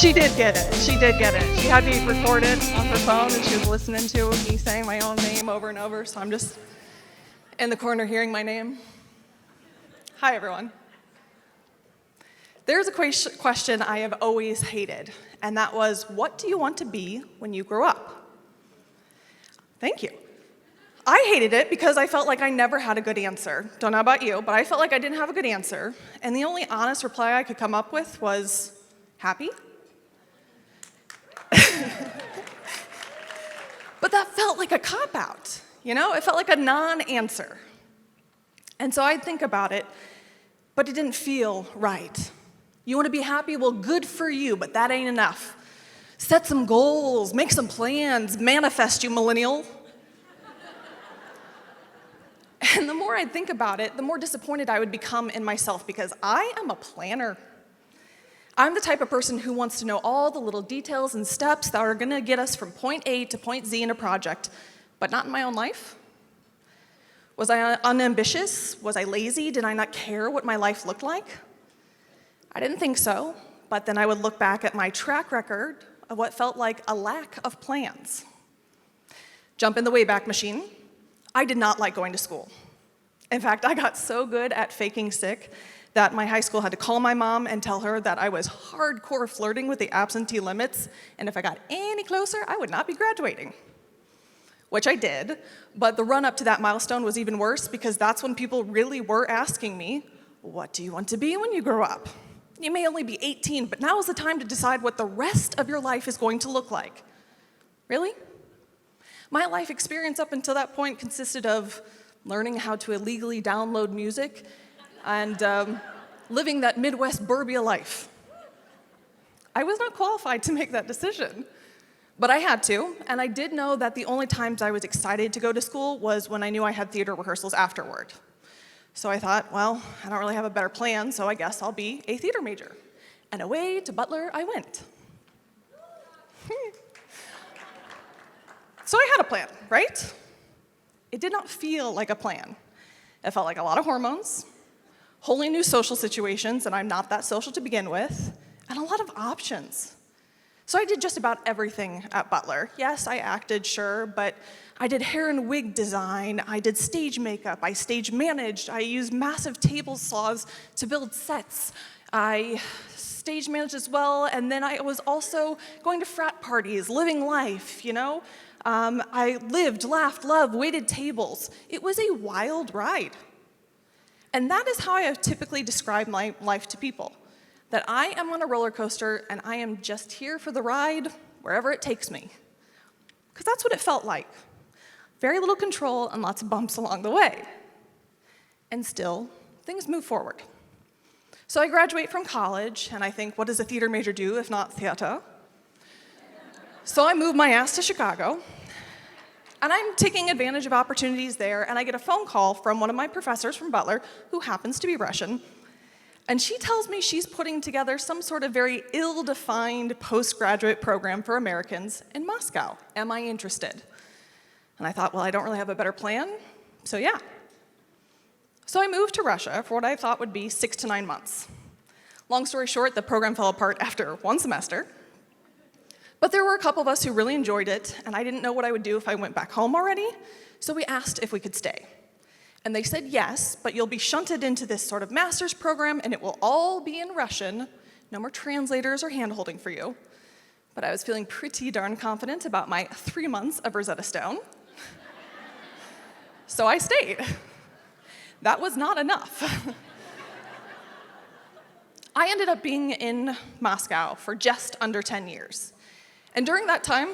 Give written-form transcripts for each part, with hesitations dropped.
She did get it. She did get it. She had me recorded on her phone, and she was listening to me saying my own name over and over, so I'm just in the corner hearing my name. Hi, everyone. There's a question I have always hated, and that was, what do you want to be when you grow up? Thank you. I hated it because I felt like I never had a good answer. Don't know about you, but I felt like I didn't have a good answer, and the only honest reply I could come up with was, happy? But that felt like a cop-out, you know? It felt like a non-answer. And so I'd think about it, but it didn't feel right. You want to be happy? Well, good for you, but that ain't enough. Set some goals, make some plans, manifest, you millennial. And the more I'd think about it, the more disappointed I would become in myself because I am a planner. I'm the type of person who wants to know all the little details and steps that are going to get us from point A to point Z in a project, but not in my own life. Was I unambitious? Was I lazy? Did I not care what my life looked like? I didn't think so, but then I would look back at my track record of what felt like a lack of plans. Jump in the Wayback Machine. I did not like going to school. In fact, I got so good at faking sick that my high school had to call my mom and tell her that I was hardcore flirting with the absentee limits, and if I got any closer, I would not be graduating. Which I did, but the run up to that milestone was even worse because that's when people really were asking me, what do you want to be when you grow up? You may only be 18, but now is the time to decide what the rest of your life is going to look like. Really? My life experience up until that point consisted of learning how to illegally download music and living that Midwest burbia life. I was not qualified to make that decision, but I had to, and I did know that the only times I was excited to go to school was when I knew I had theater rehearsals afterward. So I thought, well, I don't really have a better plan, so I guess I'll be a theater major. And away to Butler I went. So I had a plan, right? It did not feel like a plan. It felt like a lot of hormones, wholly new social situations, and I'm not that social to begin with, and a lot of options. So I did just about everything at Butler. Yes, I acted, sure, but I did hair and wig design, I did stage makeup, I stage managed, I used massive table saws to build sets, I stage managed as well, and then I was also going to frat parties, living life, you know? I lived, laughed, loved, waited tables. It was a wild ride. And that is how I have typically described my life to people. That I am on a roller coaster and I am just here for the ride wherever it takes me. Because that's what it felt like. Very little control and lots of bumps along the way. And still, things move forward. So I graduate from college and I think, what does a theater major do if not theater? So I move my ass to Chicago, and I'm taking advantage of opportunities there, and I get a phone call from one of my professors from Butler, who happens to be Russian, and she tells me she's putting together some sort of very ill-defined postgraduate program for Americans in Moscow. Am I interested? And I thought, well, I don't really have a better plan, so yeah. So I moved to Russia for what I thought would be 6 to 9 months. Long story short, the program fell apart after 1 semester. But there were a couple of us who really enjoyed it, and I didn't know what I would do if I went back home already, so we asked if we could stay. And they said yes, but you'll be shunted into this sort of master's program, and it will all be in Russian. No more translators or hand-holding for you. But I was feeling pretty darn confident about my 3 months of Rosetta Stone. So I stayed. That was not enough. I ended up being in Moscow for just under 10 years. And during that time,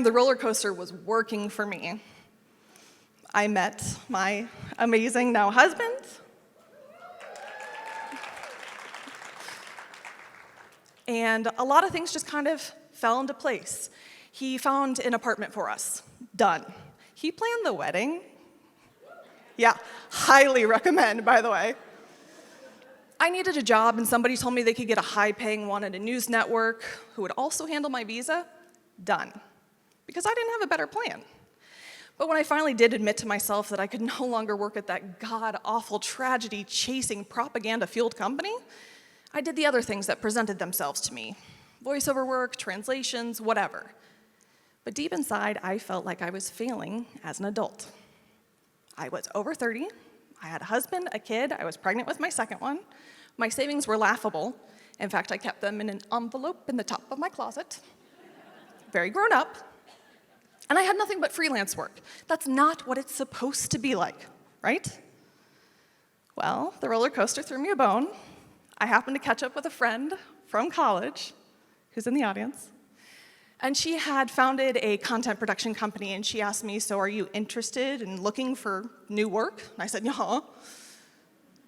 the roller coaster was working for me. I met my amazing now husband. And a lot of things just kind of fell into place. He found an apartment for us. Done. He planned the wedding. Yeah, highly recommend, by the way. I needed a job, and somebody told me they could get a high-paying one at a news network who would also handle my visa. Done. Because I didn't have a better plan. But when I finally did admit to myself that I could no longer work at that god-awful tragedy-chasing propaganda-fueled company, I did the other things that presented themselves to me. Voiceover work, translations, whatever. But deep inside, I felt like I was failing as an adult. I was over 30, I had a husband, a kid, I was pregnant with my second one. My savings were laughable. In fact, I kept them in an envelope in the top of my closet. Very grown up. And I had nothing but freelance work. That's not what it's supposed to be like, right? Well, the roller coaster threw me a bone. I happened to catch up with a friend from college, who's in the audience, and she had founded a content production company, and she asked me, so are you interested in looking for new work? And I said, yeah.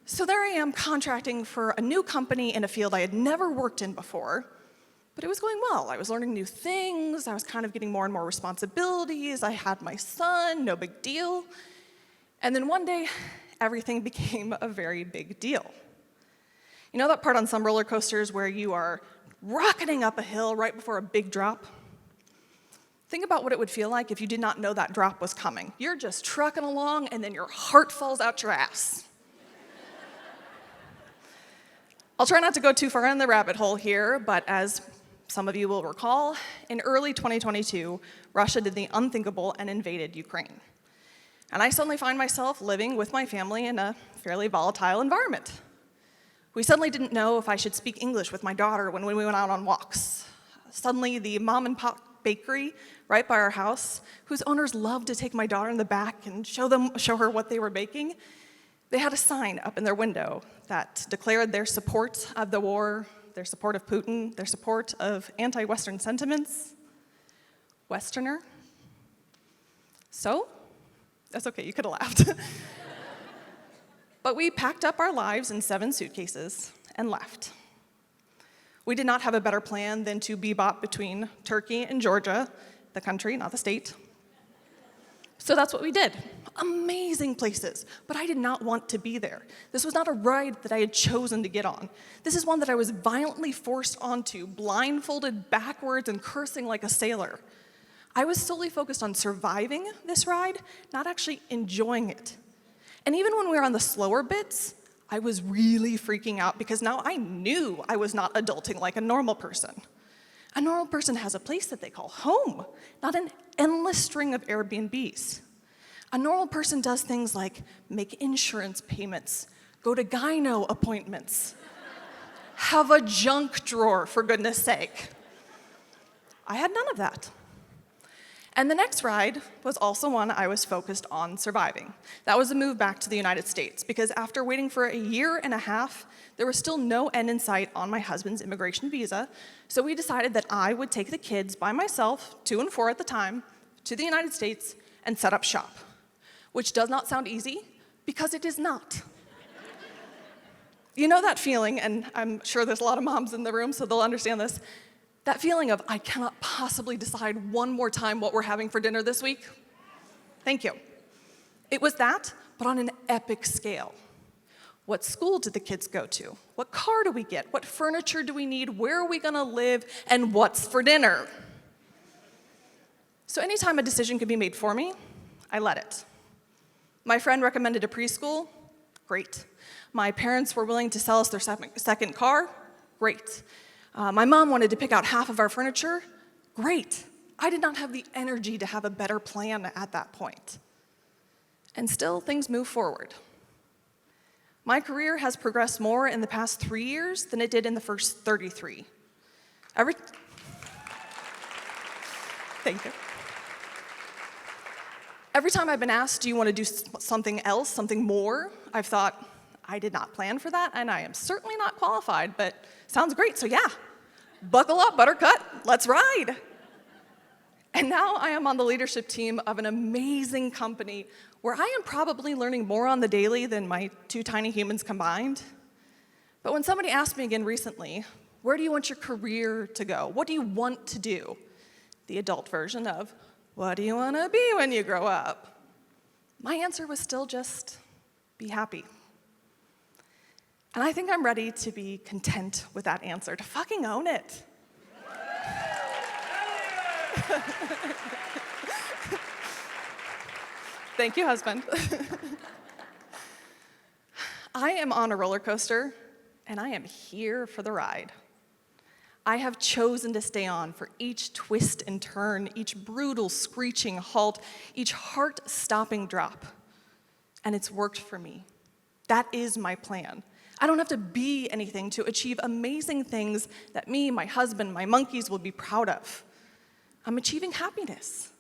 So there I am contracting for a new company in a field I had never worked in before, but it was going well. I was learning new things, I was kind of getting more and more responsibilities, I had my son, no big deal. And then one day, everything became a very big deal. You know that part on some roller coasters where you are rocketing up a hill right before a big drop? Think about what it would feel like if you did not know that drop was coming. You're just trucking along, and then your heart falls out your ass. I'll try not to go too far in the rabbit hole here, but as some of you will recall, in early 2022, Russia did the unthinkable and invaded Ukraine. And I suddenly find myself living with my family in a fairly volatile environment. We suddenly didn't know if I should speak English with my daughter when we went out on walks. Suddenly, the mom and pop bakery right by our house, whose owners loved to take my daughter in the back and show her what they were baking, they had a sign up in their window that declared their support of the war, their support of Putin, their support of anti-Western sentiments. Westerner? So? That's okay, you could have laughed. But we packed up our lives in 7 suitcases and left. We did not have a better plan than to bebop between Turkey and Georgia, the country, not the state. So that's what we did. Amazing places, but I did not want to be there. This was not a ride that I had chosen to get on. This is one that I was violently forced onto, blindfolded backwards and cursing like a sailor. I was solely focused on surviving this ride, not actually enjoying it. And even when we were on the slower bits, I was really freaking out because now I knew I was not adulting like a normal person. A normal person has a place that they call home, not an endless string of Airbnbs. A normal person does things like make insurance payments, go to gyno appointments, have a junk drawer, for goodness sake. I had none of that. And the next ride was also one I was focused on surviving. That was a move back to the United States, because after waiting for a year and a half, there was still no end in sight on my husband's immigration visa, so we decided that I would take the kids by myself, 2 and 4 at the time, to the United States and set up shop, which does not sound easy, because it is not. You know that feeling, and I'm sure there's a lot of moms in the room, so they'll understand this, that feeling of, I cannot possibly decide one more time what we're having for dinner this week? Thank you. It was that, but on an epic scale. What school did the kids go to? What car do we get? What furniture do we need? Where are we gonna live? And what's for dinner? So anytime a decision could be made for me, I let it. My friend recommended a preschool, great. My parents were willing to sell us their second car, great. My mom wanted to pick out half of our furniture, great. I did not have the energy to have a better plan at that point. And still, things move forward. My career has progressed more in the past 3 years than it did in the first 33. Thank you. Every time I've been asked, do you want to do something else, something more, I've thought, I did not plan for that, and I am certainly not qualified, but sounds great, so yeah. Buckle up, buttercut, let's ride. And now I am on the leadership team of an amazing company where I am probably learning more on the daily than my 2 tiny humans combined. But when somebody asked me again recently, where do you want your career to go? What do you want to do? The adult version of, what do you want to be when you grow up? My answer was still just, be happy. And I think I'm ready to be content with that answer, to fucking own it. Thank you, husband. I am on a roller coaster, and I am here for the ride. I have chosen to stay on for each twist and turn, each brutal screeching halt, each heart-stopping drop. And it's worked for me. That is my plan. I don't have to be anything to achieve amazing things that me, my husband, my monkeys will be proud of. I'm achieving happiness.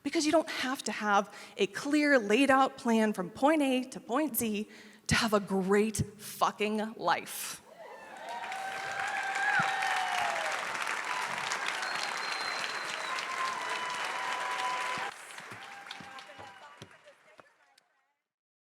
Because you don't have to have a clear, laid-out plan from point A to point Z to have a great fucking life.